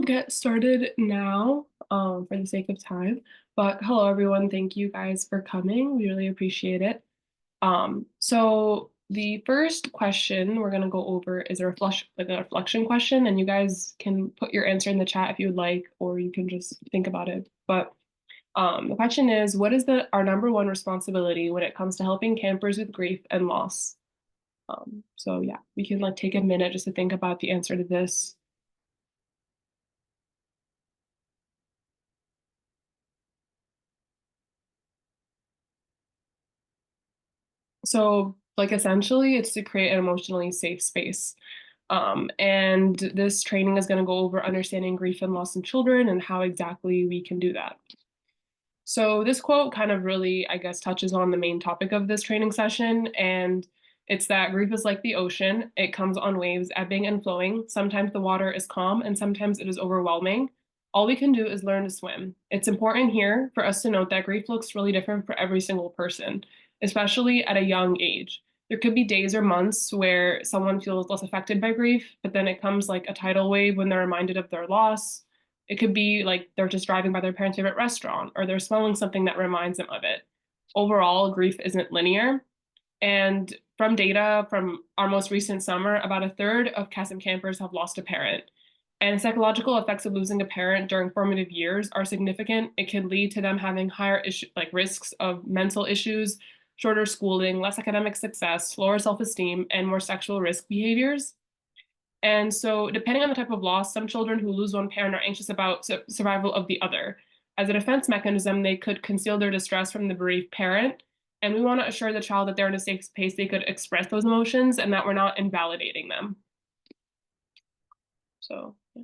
Get started now, for the sake of time. But hello, everyone. Thank you guys for coming. We really appreciate it. So the first question we're gonna go over is a reflection question, and you guys can put your answer in the chat if you would like, or you can just think about it. But the question is, what is our number one responsibility when it comes to helping campers with grief and loss? So yeah, we can like take a minute just to think about the answer to this. So, like, essentially, it's to create an emotionally safe space. And this training is going to go over understanding grief and loss in children and how exactly we can do that. So, this quote kind of really, I guess, touches on the main topic of this training session. And it's that grief is like the ocean, it comes on waves, ebbing and flowing. Sometimes the water is calm and sometimes it is overwhelming. All we can do is learn to swim. It's important here for us to note that grief looks really different for every single person, especially at a young age. There could be days or months where someone feels less affected by grief, but then it comes like a tidal wave when they're reminded of their loss. It could be like they're just driving by their parents' favorite restaurant or they're smelling something that reminds them of it. Overall, grief isn't linear. And from data from our most recent summer, about a third of CASM campers have lost a parent. And psychological effects of losing a parent during formative years are significant. It can lead to them having higher risks of mental issues, shorter schooling, less academic success, lower self-esteem, and more sexual risk behaviors. And so, depending on the type of loss, some children who lose one parent are anxious about survival of the other. As a defense mechanism, they could conceal their distress from the bereaved parent. And we want to assure the child that they're in a safe space they could express those emotions and that we're not invalidating them. So, yeah.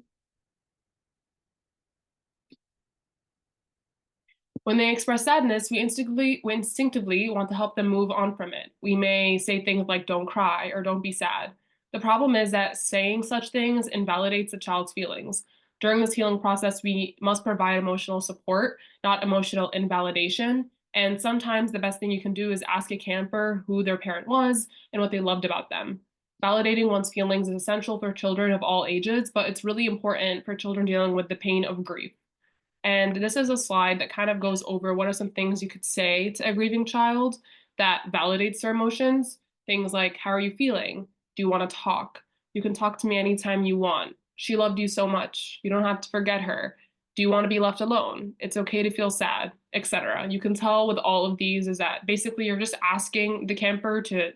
When they express sadness, we instinctively want to help them move on from it. We may say things like, don't cry or don't be sad. The problem is that saying such things invalidates the child's feelings. During this healing process, we must provide emotional support, not emotional invalidation. And sometimes the best thing you can do is ask a camper who their parent was and what they loved about them. Validating one's feelings is essential for children of all ages, but it's really important for children dealing with the pain of grief. And this is a slide that kind of goes over what are some things you could say to a grieving child that validates their emotions. Things like, how are you feeling? Do you want to talk? You can talk to me anytime you want. She loved you so much. You don't have to forget her. Do you want to be left alone? It's okay to feel sad, etc. You can tell with all of these is that basically you're just asking the camper to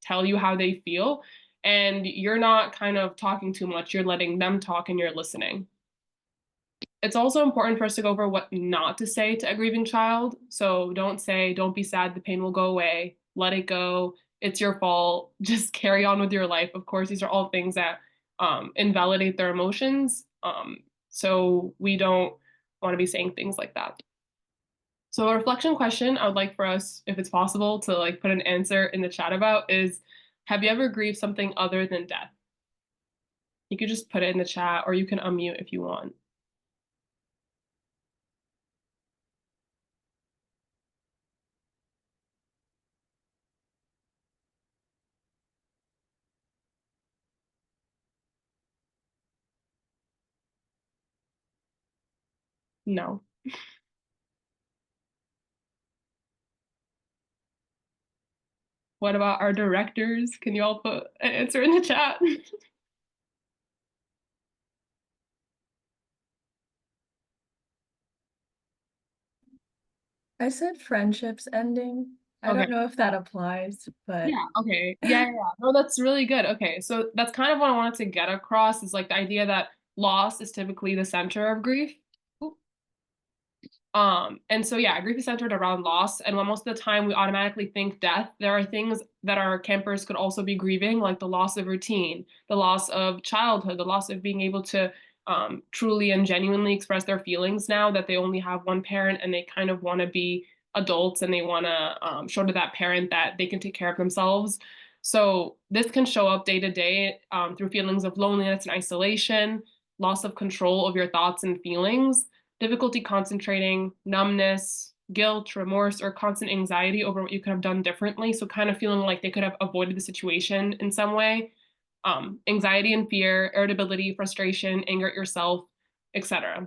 tell you how they feel, and you're not kind of talking too much. You're letting them talk and you're listening. It's also important for us to go over what not to say to a grieving child. So don't say, don't be sad, the pain will go away, let it go, it's your fault, just carry on with your life. Of course, these are all things that invalidate their emotions. So we don't want to be saying things like that. So a reflection question I would like for us, if it's possible, to like put an answer in the chat about is, have you ever grieved something other than death? You could just put it in the chat or you can unmute if you want. No. What about our directors? Can you all put an answer in the chat? I said friendships ending. I Okay. don't know if that applies, but Yeah, okay. Yeah. No, that's really good. Okay, so that's kind of what I wanted to get across is like the idea that loss is typically the center of grief. And so yeah, grief is centered around loss, and while most of the time we automatically think death, there are things that our campers could also be grieving, like the loss of routine, the loss of childhood, the loss of being able to truly and genuinely express their feelings now that they only have one parent and they kind of want to be adults and they want to show to that parent that they can take care of themselves. So this can show up day to day through feelings of loneliness and isolation, loss of control of your thoughts and feelings, difficulty concentrating, numbness, guilt, remorse, or constant anxiety over what you could have done differently. So kind of feeling like they could have avoided the situation in some way. Anxiety and fear, irritability, frustration, anger at yourself. etc.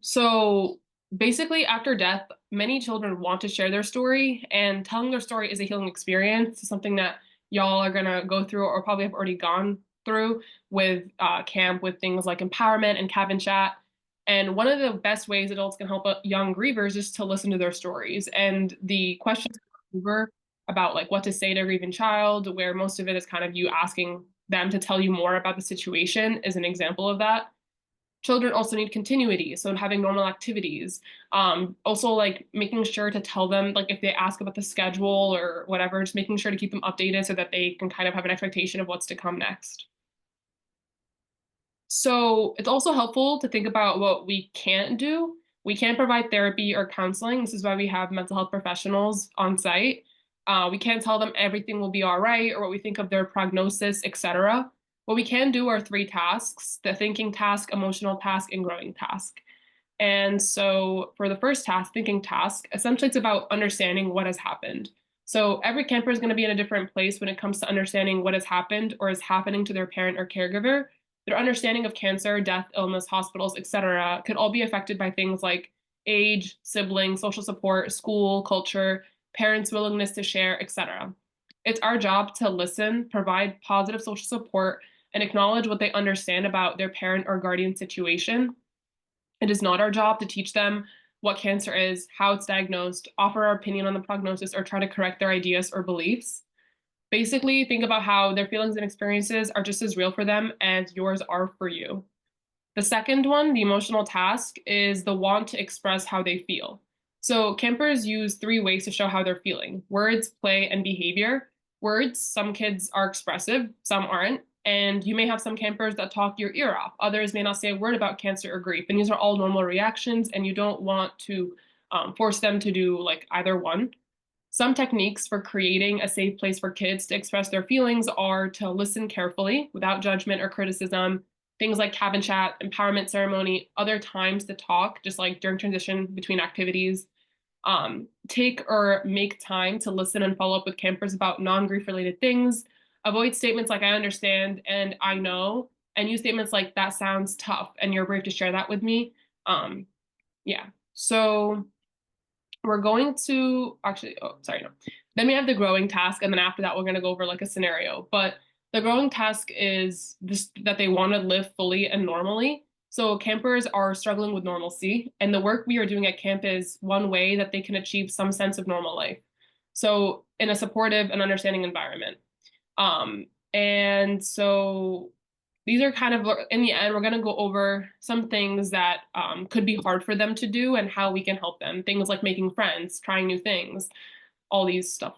So basically, after death, many children want to share their story, and telling their story is a healing experience, something that y'all are gonna go through or probably have already gone through with camp with things like empowerment and cabin chat. And one of the best ways adults can help young grievers is to listen to their stories. And the questions about like what to say to a grieving child, where most of it is kind of you asking them to tell you more about the situation, is an example of that. Children also need continuity, so having normal activities. Also, like making sure to tell them, like if they ask about the schedule or whatever, just making sure to keep them updated so that they can kind of have an expectation of what's to come next. So it's also helpful to think about what we can't do. We can't provide therapy or counseling. This is why we have mental health professionals on site. We can't tell them everything will be all right or what we think of their prognosis, etc. What we can do are three tasks: the thinking task, emotional task, and growing task. And so for the first task, thinking task, essentially it's about understanding what has happened. So every camper is going to be in a different place when it comes to understanding what has happened or is happening to their parent or caregiver. Their understanding of cancer, death, illness, hospitals, etc., could all be affected by things like age, siblings, social support, school, culture, parents' willingness to share, etc. It's our job to listen, provide positive social support, and acknowledge what they understand about their parent or guardian situation. It is not our job to teach them what cancer is, how it's diagnosed, offer our opinion on the prognosis, or try to correct their ideas or beliefs. Basically, think about how their feelings and experiences are just as real for them as yours are for you. The second one, the emotional task, is the want to express how they feel. So campers use three ways to show how they're feeling: words, play, and behavior. Words, some kids are expressive, some aren't. And you may have some campers that talk your ear off. Others may not say a word about cancer or grief. And these are all normal reactions, and you don't want to force them to do like either one. Some techniques for creating a safe place for kids to express their feelings are to listen carefully without judgment or criticism, things like cabin chat, empowerment ceremony, other times to talk, just like during transition between activities. Take or make time to listen and follow up with campers about non-grief related things. Avoid statements like I understand and I know, and use statements like that sounds tough and you're brave to share that with me. Um, yeah. So we're going to actually, oh, sorry, no. Then we have the growing task, and then after that, we're going to go over like a scenario. But the growing task is this, that they want to live fully and normally. So campers are struggling with normalcy, and the work we are doing at camp is one way that they can achieve some sense of normal life. So in a supportive and understanding environment. And so these are kind of, in the end, we're going to go over some things that could be hard for them to do and how we can help them. Things like making friends, trying new things, all these stuff.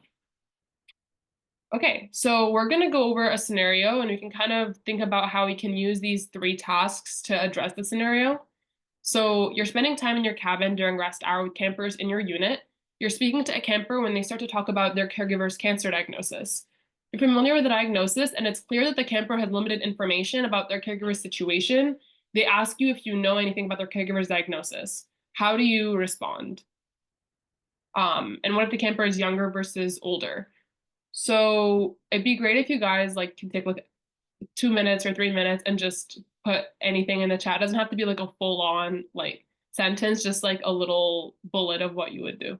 Okay, so we're going to go over a scenario and we can kind of think about how we can use these three tasks to address the scenario. So you're spending time in your cabin during rest hour with campers in your unit. You're speaking to a camper when they start to talk about their caregiver's cancer diagnosis. You're familiar with the diagnosis, and it's clear that the camper has limited information about their caregiver's situation. They ask you if you know anything about their caregiver's diagnosis. How do you respond? And what if the camper is younger versus older? So it'd be great if you guys like can take like 2 minutes or 3 minutes and just put anything in the chat. It doesn't have to be like a full on like sentence, just like a little bullet of what you would do.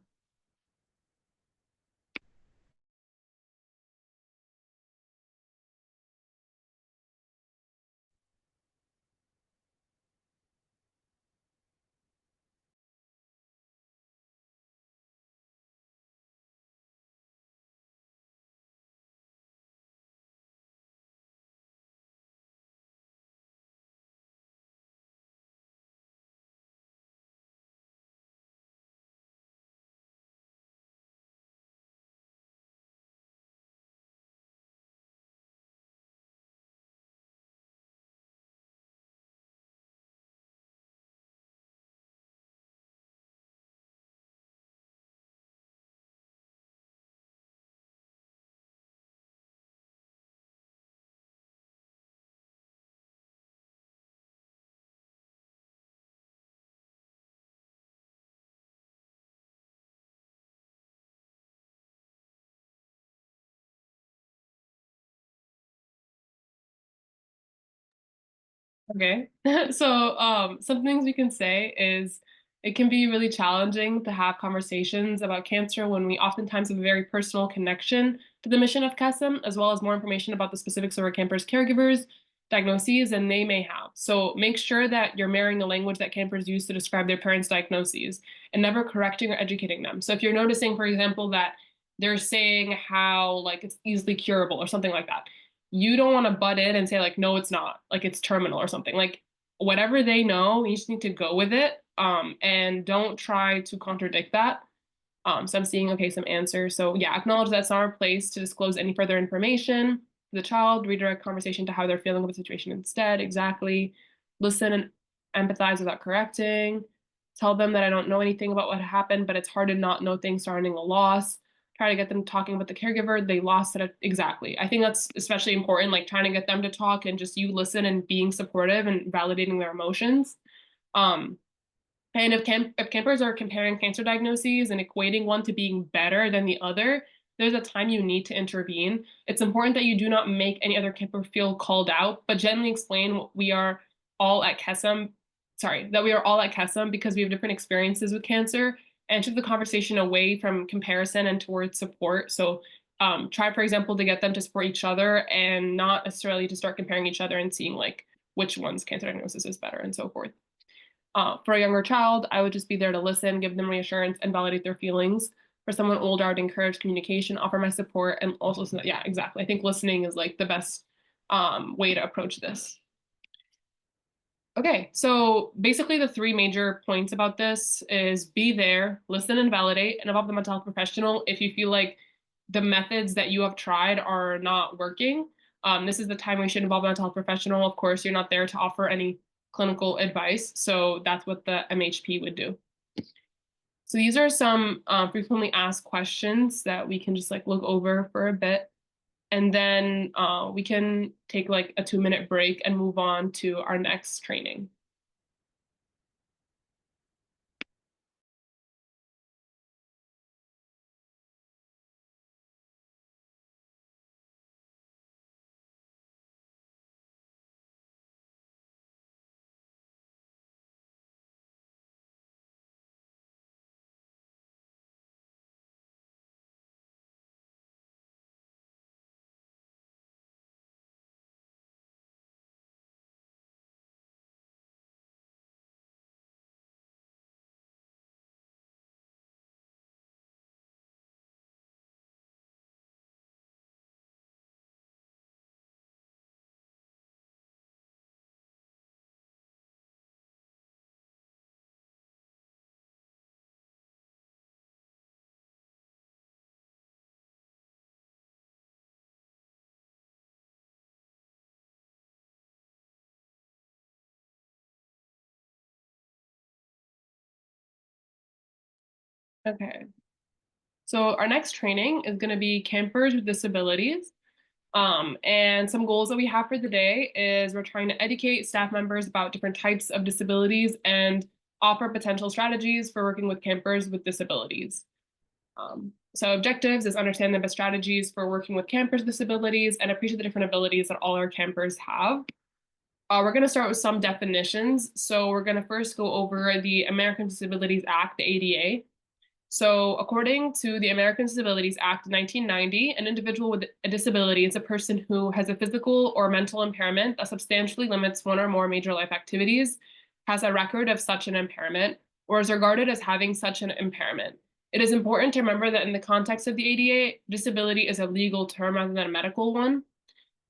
Okay. So, some things we can say is it can be really challenging to have conversations about cancer when we oftentimes have a very personal connection to the mission of CASM, as well as more information about the specifics of our campers' caregivers, diagnoses, than they may have. So make sure that you're mirroring the language that campers use to describe their parents' diagnoses and never correcting or educating them. So if you're noticing, for example, that they're saying how like it's easily curable or something like that, you don't want to butt in and say like no it's not, like it's terminal or something. Like whatever they know, you just need to go with it, and don't try to contradict that. So I'm seeing, okay, some answers. So yeah, acknowledge that it's not our place to disclose any further information to the child. Redirect conversation to how they're feeling with the situation instead. Exactly. Listen and empathize without correcting. Tell them that I don't know anything about what happened, but it's hard to not know things surrounding a loss. Try to get them talking about the caregiver. They lost it. Exactly. I think that's especially important, like trying to get them to talk and just you listen and being supportive and validating their emotions. Um, and if campers are comparing cancer diagnoses and equating one to being better than the other, there's a time you need to intervene. It's important that you do not make any other camper feel called out, but gently explain what we are all at KESM, sorry, that we are all at KESM because we have different experiences with cancer, and shift the conversation away from comparison and towards support. So try, for example, to get them to support each other and not necessarily to start comparing each other and seeing like which one's cancer diagnosis is better and so forth. For a younger child, I would just be there to listen, give them reassurance, and validate their feelings. For someone older, I would encourage communication, offer my support, and also, yeah, exactly. I think listening is like the best way to approach this. Okay, so basically the three major points about this is be there, listen and validate, and involve the mental health professional if you feel like the methods that you have tried are not working. This is the time we should involve a mental health professional. Of course, you're not there to offer any clinical advice, so that's what the MHP would do. So these are some frequently asked questions that we can just like look over for a bit. And then we can take like a 2-minute break and move on to our next training. Okay. So our next training is going to be campers with disabilities. And some goals that we have for the day is we're trying to educate staff members about different types of disabilities and offer potential strategies for working with campers with disabilities. So objectives is understand the best strategies for working with campers with disabilities and appreciate the different abilities that all our campers have. We're going to start with some definitions. So we're going to first go over the American Disabilities Act, the ADA. So, according to the American Disabilities Act of 1990, an individual with a disability is a person who has a physical or mental impairment that substantially limits one or more major life activities, has a record of such an impairment, or is regarded as having such an impairment. It is important to remember that in the context of the ADA, disability is a legal term rather than a medical one.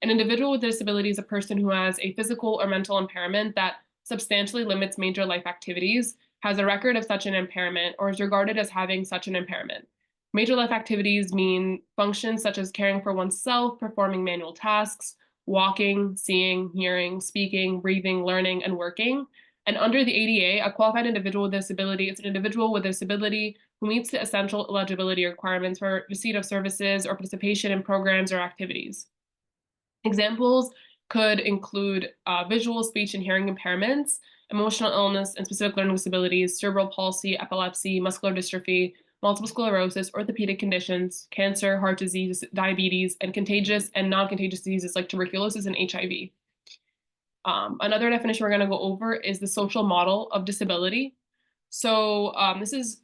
An individual with a disability is a person who has a physical or mental impairment that substantially limits major life activities, has a record of such an impairment, or is regarded as having such an impairment. Major life activities mean functions such as caring for oneself, performing manual tasks, walking, seeing, hearing, speaking, breathing, learning, and working. And under the ADA, a qualified individual with a disability is an individual with a disability who meets the essential eligibility requirements for receipt of services or participation in programs or activities. Examples could include visual, speech, and hearing impairments, emotional illness and specific learning disabilities, cerebral palsy, epilepsy, muscular dystrophy, multiple sclerosis, orthopedic conditions, cancer, heart disease, diabetes, and contagious and non-contagious diseases like tuberculosis and HIV. Another definition we're going to go over is the social model of disability. So this is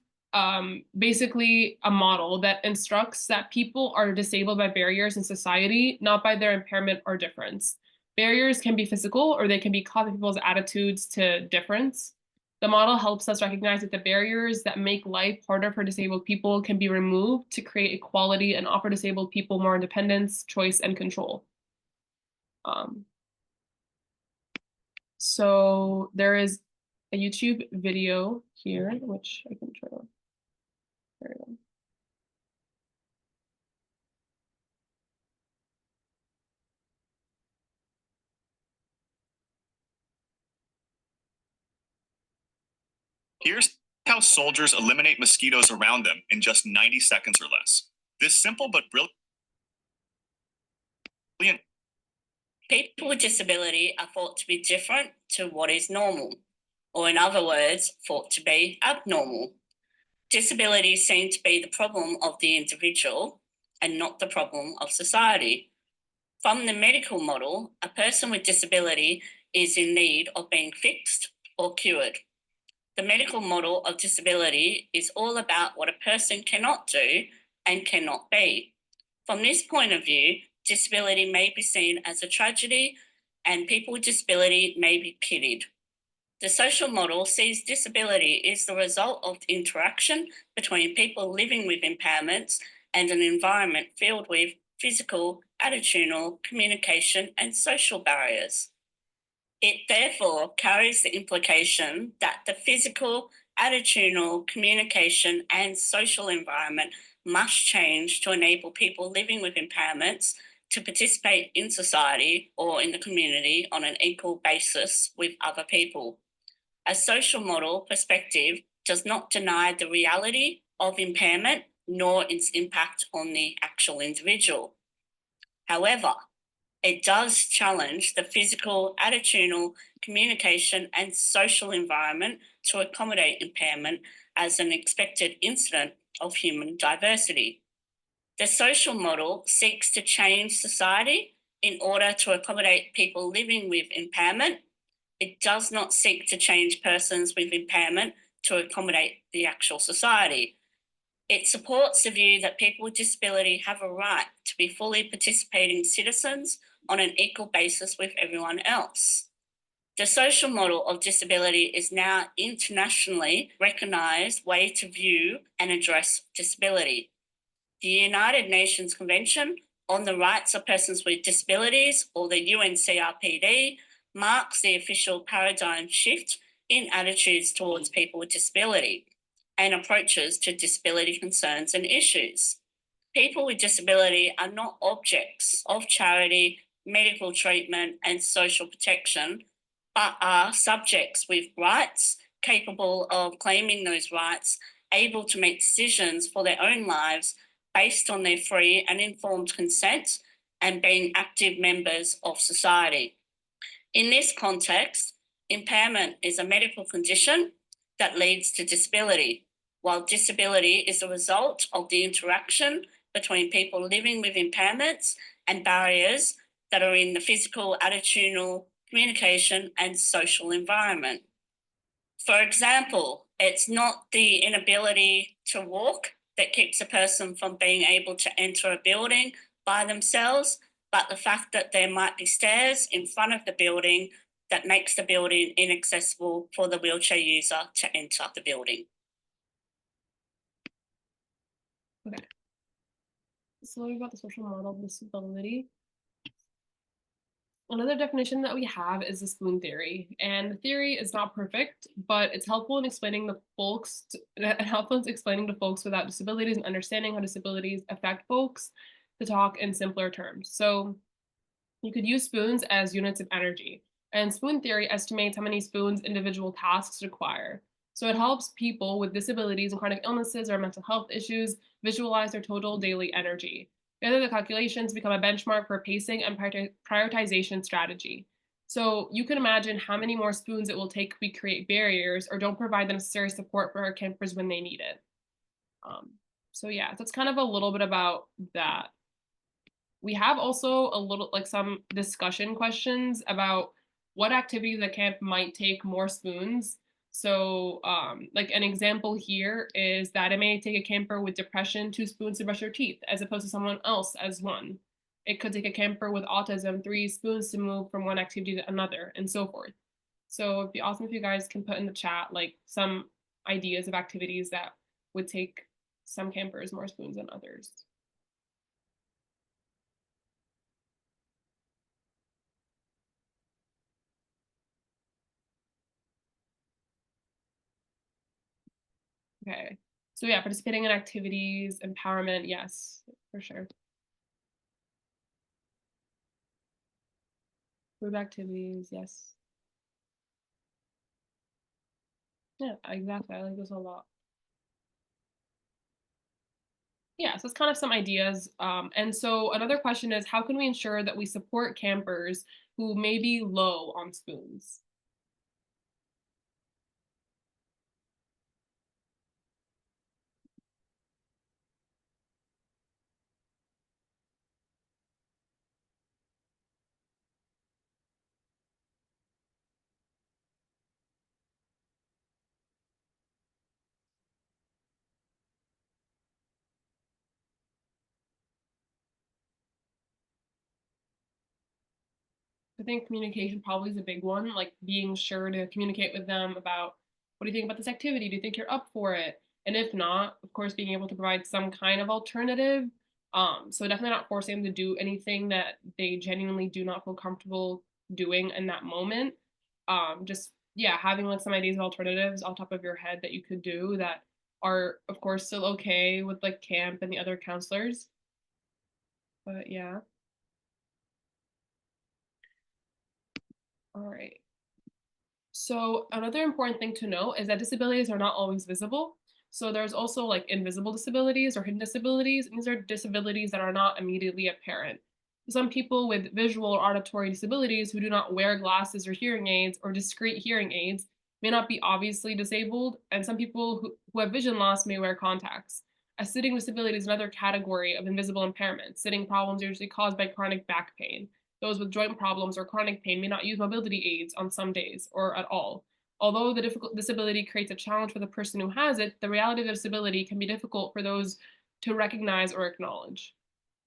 basically a model that instructs that people are disabled by barriers in society, not by their impairment or difference. Barriers can be physical or they can be caused by people's attitudes to difference. The model helps us recognize that the barriers that make life harder for disabled people can be removed to create equality and offer disabled people more independence, choice, and control. Um, so there is a YouTube video here, which I can try to. There we go. Here's how soldiers eliminate mosquitoes around them in just 90 seconds or less. This simple but brilliant. People with disability are thought to be different to what is normal, or in other words, thought to be abnormal. Disabilities seem to be the problem of the individual and not the problem of society. From the medical model, a person with disability is in need of being fixed or cured. The medical model of disability is all about what a person cannot do and cannot be. From this point of view, disability may be seen as a tragedy and people with disability may be pitied. The social model sees disability is the result of interaction between people living with impairments and an environment filled with physical, attitudinal, communication, and social barriers. It therefore carries the implication that the physical, attitudinal, communication, and social environment must change to enable people living with impairments to participate in society or in the community on an equal basis with other people. A social model perspective does not deny the reality of impairment nor its impact on the actual individual. However, it does challenge the physical, attitudinal, communication, and social environment to accommodate impairment as an expected incident of human diversity. The social model seeks to change society in order to accommodate people living with impairment. It does not seek to change persons with impairment to accommodate the actual society. It supports the view that people with disability have a right to be fully participating citizens on an equal basis with everyone else. The social model of disability is now internationally recognised way to view and address disability. The United Nations Convention on the Rights of Persons with Disabilities, or the UNCRPD, marks the official paradigm shift in attitudes towards people with disability and approaches to disability concerns and issues. People with disability are not objects of charity, medical treatment, and social protection, but are subjects with rights, capable of claiming those rights, able to make decisions for their own lives based on their free and informed consent, and being active members of society. In this context, impairment is a medical condition that leads to disability, while disability is a result of the interaction between people living with impairments and barriers that are in the physical, attitudinal, communication, and social environment. For example, it's not the inability to walk that keeps a person from being able to enter a building by themselves, but the fact that there might be stairs in front of the building that makes the building inaccessible for the wheelchair user to enter the building. Okay. So about the social model of disability. Another definition that we have is the spoon theory, and the theory is not perfect, but it's helpful in explaining to folks without disabilities and understanding how disabilities affect folks to talk in simpler terms. So you could use spoons as units of energy, and spoon theory estimates how many spoons individual tasks require. So it helps people with disabilities and chronic illnesses or mental health issues visualize their total daily energy. Together, the calculations become a benchmark for pacing and prioritization strategy. So you can imagine how many more spoons it will take if we create barriers or don't provide the necessary support for our campers when they need it. So yeah, that's kind of a little bit about that. We have also a little like some discussion questions about what activities at camp might take more spoons. So, like an example here is that it may take a camper with depression 2 spoons to brush their teeth, as opposed to someone else as one. It could take a camper with autism 3 spoons to move from one activity to another, and so forth. So it'd be awesome if you guys can put in the chat like some ideas of activities that would take some campers more spoons than others. Okay. So yeah, participating in activities, empowerment, yes, for sure. Group activities, yes. Yeah, exactly. I like this a lot. Yeah, so it's kind of some ideas. And so another question is, how can we ensure that we support campers who may be low on spoons? I think communication probably is a big one, like being sure to communicate with them about what do you think about this activity? Do you think you're up for it? And if not, of course, being able to provide some kind of alternative. So definitely not forcing them to do anything that they genuinely do not feel comfortable doing in that moment. Just yeah, having like some ideas of alternatives on top of your head that you could do that are of course still okay with like camp and the other counselors. But yeah, all right. So another important thing to note is that disabilities are not always visible. So there's also like invisible disabilities or hidden disabilities. And these are disabilities that are not immediately apparent. Some people with visual or auditory disabilities who do not wear glasses or hearing aids or discrete hearing aids may not be obviously disabled, and some people who have vision loss may wear contacts. A sitting disability is another category of invisible impairment. Sitting problems are usually caused by chronic back pain. Those with joint problems or chronic pain may not use mobility aids on some days or at all. Although the difficult disability creates a challenge for the person who has it, the reality of the disability can be difficult for those to recognize or acknowledge.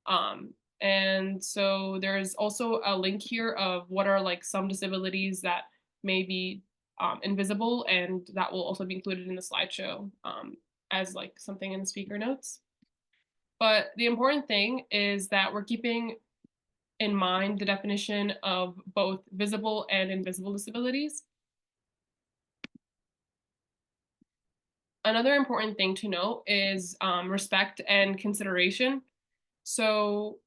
Um, and so there's also a link here of what are like some disabilities that may be invisible, and that will also be included in the slideshow as like something in the speaker notes. But the important thing is that we're keeping in mind the definition of both visible and invisible disabilities. Another important thing to note is respect and consideration. So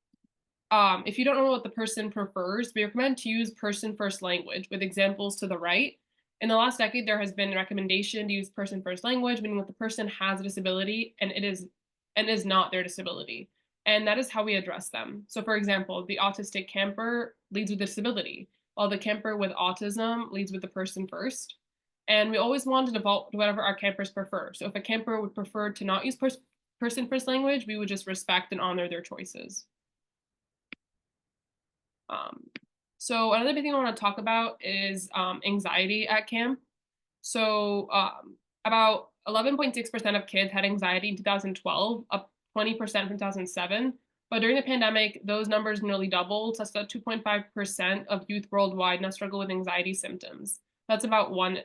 if you don't know what the person prefers, we recommend to use person first language with examples to the right. In the last decade, there has been a recommendation to use person first language, meaning that the person has a disability and it is not their disability. And that is how we address them. So for example, the autistic camper leads with disability, while the camper with autism leads with the person first. And we always want to default to whatever our campers prefer. So if a camper would prefer to not use person first language, we would just respect and honor their choices. Um, so another big thing I want to talk about is anxiety at camp. So about 11.6% of kids had anxiety in 2012, up 20% from 2007. But during the pandemic, those numbers nearly doubled. So that's 2.5% of youth worldwide now struggle with anxiety symptoms. That's about 1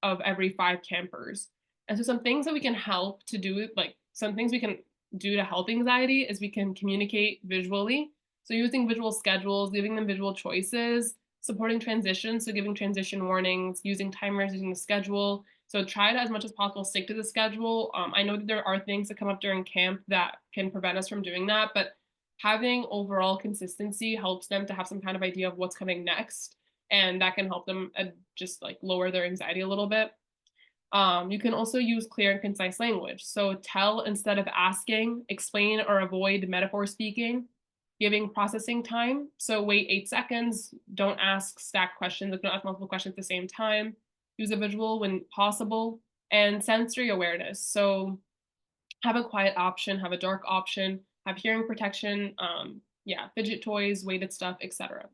of every 5 campers. And so some things that we can help to do, like some things we can do to help anxiety is we can communicate visually. So using visual schedules, giving them visual choices, supporting transitions, so giving transition warnings, using timers, using the schedule. So try to, as much as possible, stick to the schedule. I know that there are things that come up during camp that can prevent us from doing that, but having overall consistency helps them to have some kind of idea of what's coming next, and that can help them just like lower their anxiety a little bit. You can also use clear and concise language. So tell instead of asking, explain or avoid metaphor speaking, giving processing time. So wait 8 seconds, don't ask stacked questions, like don't ask multiple questions at the same time. Use a visual when possible, and sensory awareness. So have a quiet option, have a dark option, have hearing protection, yeah, fidget toys, weighted stuff, etc.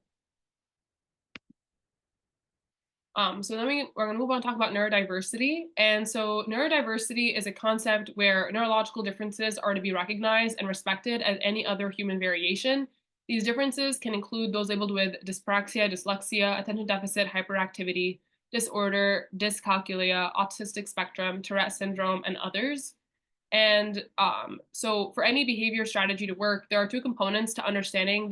So then we're going to move on to talk about neurodiversity. And so neurodiversity is a concept where neurological differences are to be recognized and respected as any other human variation. These differences can include those labeled with dyspraxia, dyslexia, attention deficit hyperactivity, disorder, dyscalculia, autistic spectrum, Tourette syndrome, and others. And so for any behavior strategy to work, there are two components to understanding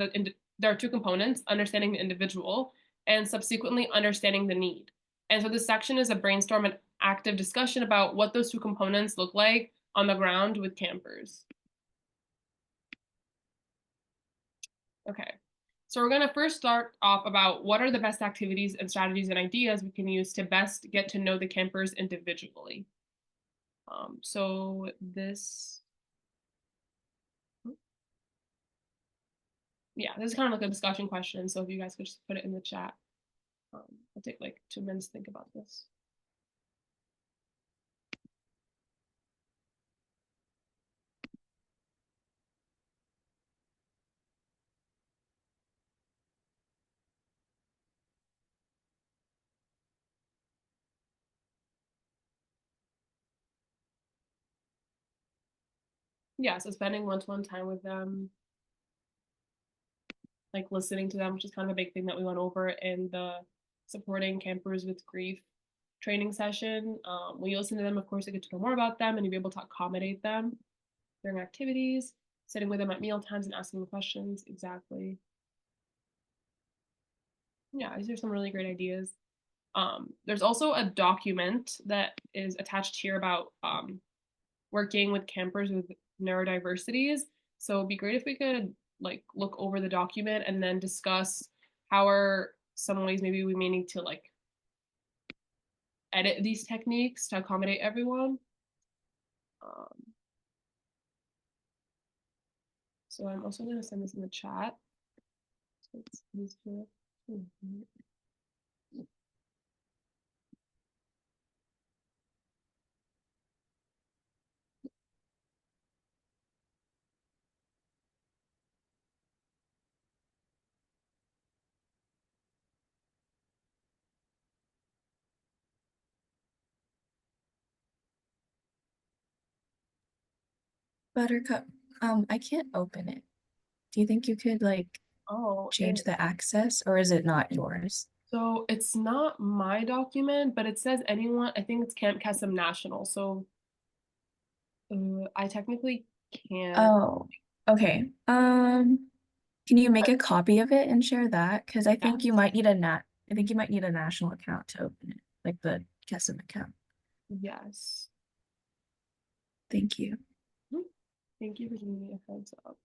there are two components, understanding the individual and subsequently understanding the need. And so this section is a brainstorm and active discussion about what those two components look like on the ground with campers. Okay. So we're going to first start off about what are the best activities and strategies and ideas we can use to best get to know the campers individually. So this yeah, this is kind of like a discussion question. So if you guys could just put it in the chat, I'll take like 2 minutes to think about this. Yeah, so spending one-to-one time with them, like listening to them, which is kind of a big thing that we went over in the supporting campers with grief training session. When you listen to them, of course, you get to know more about them and you'll be able to accommodate them during activities, sitting with them at meal times and asking them questions. Exactly. Yeah, these are some really great ideas. There's also a document that is attached here about working with campers with neurodiversities. So it'd be great if we could like look over the document and then discuss how are some ways maybe we may need to like edit these techniques to accommodate everyone. Um, so I'm also going to send this in the chat. So it's easier. Buttercup, I can't open it. Do you think you could like Oh, change the access, or is it not yours? so it's not my document, but it says anyone. I think it's Camp Kesem National. So I technically can't. Oh, okay. Can you make a copy of it and share that? Because I think you Yes. might need I think you might need a national account to open it, like the Kesem account. Yes. Thank you. Mhm. Thank you for giving me a heads up.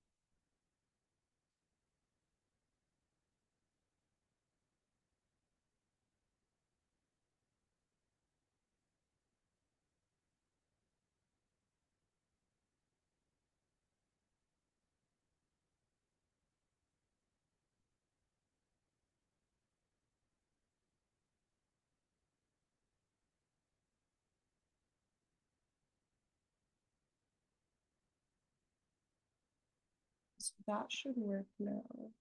So that should work now.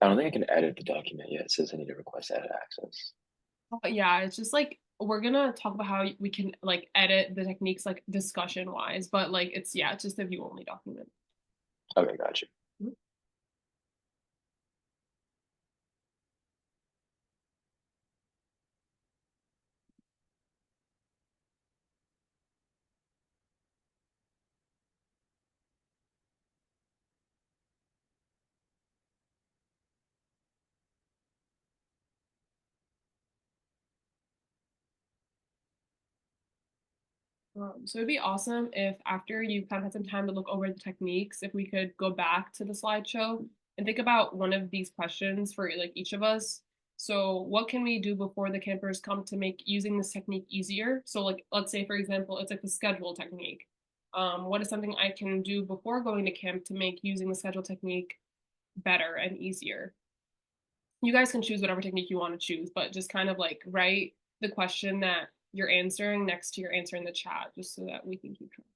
I don't think I can edit the document yet. It says I need to request edit access. But yeah, it's just like we're gonna talk about how we can like edit the techniques like discussion wise, but like it's yeah, it's just a view only document. Okay, got you. Mhm. So it'd be awesome if after you kind of had some time to look over the techniques, if we could go back to the slideshow and think about one of these questions for like each of us. So what can we do before the campers come to make using this technique easier? So like, let's say for example, it's like the schedule technique. What is something I can do before going to camp to make using the schedule technique better and easier? You guys can choose whatever technique you want to choose, but just kind of like write the question that you're answering next to your answer in the chat, just so that we can keep track.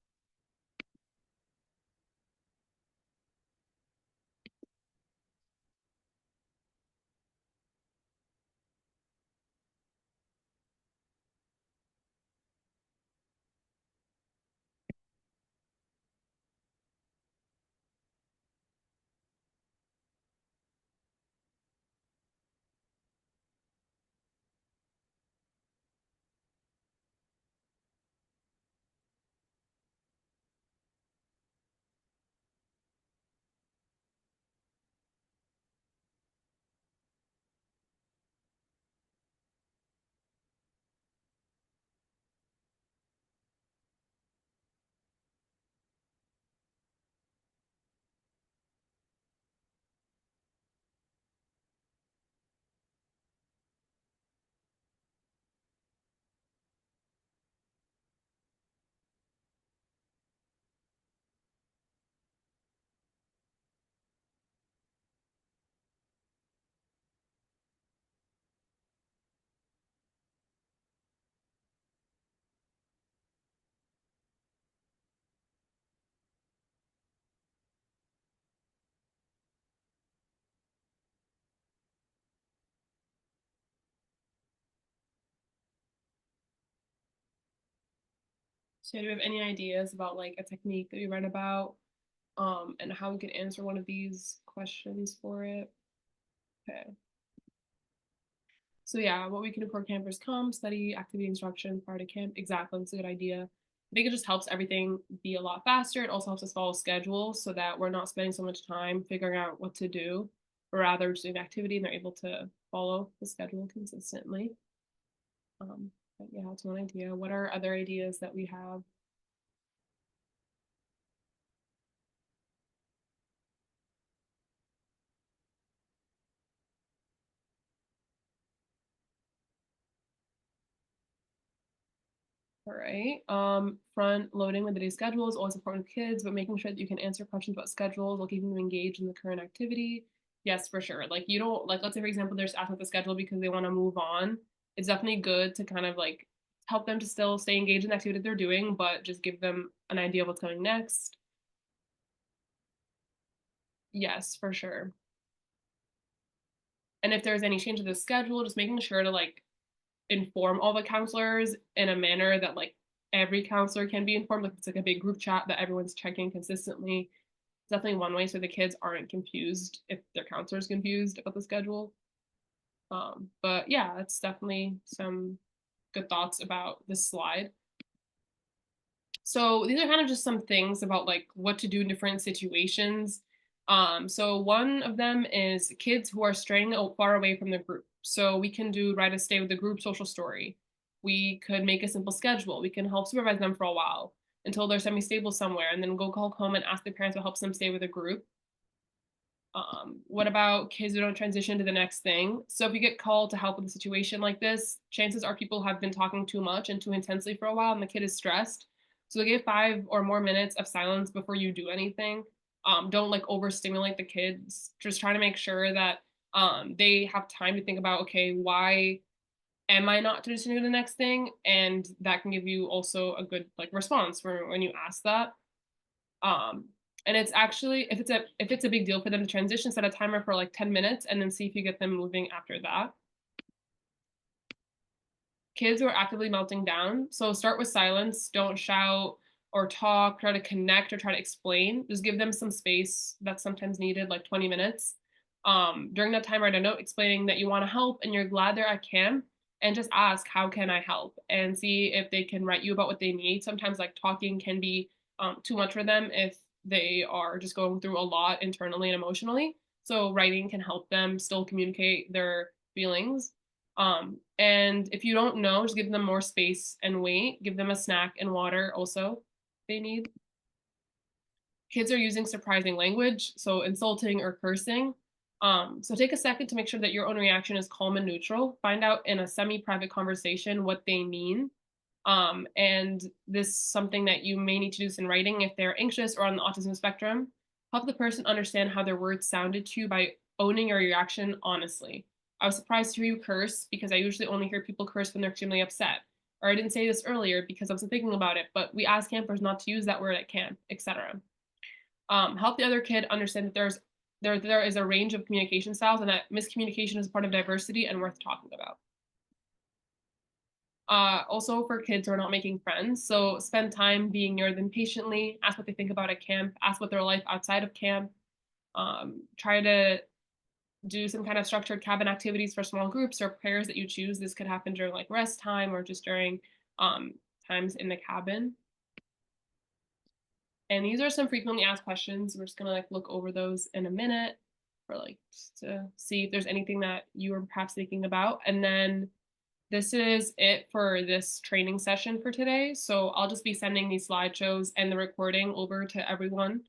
So do you have any ideas about like a technique that you read about, and how we could answer one of these questions for it? Okay. So yeah, what we can do for campers come, study, activity instruction prior to camp. Exactly, that's a good idea. I think it just helps everything be a lot faster. It also helps us follow schedules so that we're not spending so much time figuring out what to do, or rather just doing activity and they're able to follow the schedule consistently. But yeah, that's one idea. What are other ideas that we have? All right. Front loading with the day schedule is always important with kids, but making sure that you can answer questions about schedules while keeping them engaged in the current activity. Yes, for sure. Like you don't like, let's say for example, they're just asking the schedule because they want to move on. It's definitely good to kind of like help them to still stay engaged in the activity that they're doing, but just give them an idea of what's coming next. Yes, for sure. And if there's any change to the schedule, just making sure to like inform all the counselors in a manner that like every counselor can be informed. Like it's like a big group chat that everyone's checking consistently. It's definitely one way so the kids aren't confused if their counselor's confused about the schedule. But yeah, it's definitely some good thoughts about this slide. So these are kind of just some things about like what to do in different situations. So one of them is kids who are straying far away from the group. So we can do write a stay with the group social story. We could make a simple schedule. We can help supervise them for a while until they're semi-stable somewhere and then go call home and ask their parents what helps them stay with a group. What about kids who don't transition to the next thing? So if you get called to help with a situation like this, chances are people have been talking too much and too intensely for a while and the kid is stressed. So give 5 or more minutes of silence before you do anything. Don't like overstimulate the kids. Just try to make sure that they have time to think about, okay, why am I not transitioning to the next thing? And that can give you also a good like response for when you ask that. Um, and it's actually if it's a big deal for them to transition, set a timer for like 10 minutes and then see if you get them moving after that. Kids who are actively melting down. So start with silence, don't shout or talk, try to connect or try to explain. Just give them some space that's sometimes needed, like 20 minutes. During that time, write a note explaining that you want to help and you're glad they're at camp and just ask, how can I help? And see if they can write you about what they need. Sometimes like talking can be too much for them if they are just going through a lot internally and emotionally. So writing can help them still communicate their feelings. And if you don't know, just give them more space and wait. Give them a snack and water also they need. Kids are using surprising language, so insulting or cursing. So take a second to make sure that your own reaction is calm and neutral. Find out in a semi-private conversation what they mean. And this is something that you may need to do in writing if they're anxious or on the autism spectrum. Help the person understand how their words sounded to you by owning your reaction honestly. I was surprised to hear you curse because I usually only hear people curse when they're extremely upset. Or I didn't say this earlier because I wasn't thinking about it, but we ask campers not to use that word at camp, etc. Help the other kid understand that there is a range of communication styles and that miscommunication is part of diversity and worth talking about. Also for kids who are not making friends, so spend time being near them patiently, ask what they think about at camp, ask what their life outside of camp, try to do some kind of structured cabin activities for small groups or pairs that you choose. This could happen during like rest time or just during times in the cabin. And these are some frequently asked questions. We're just gonna like look over those in a minute for like just to see if there's anything that you are perhaps thinking about. And then this is it for this training session for today. So I'll just be sending these slideshows and the recording over to everyone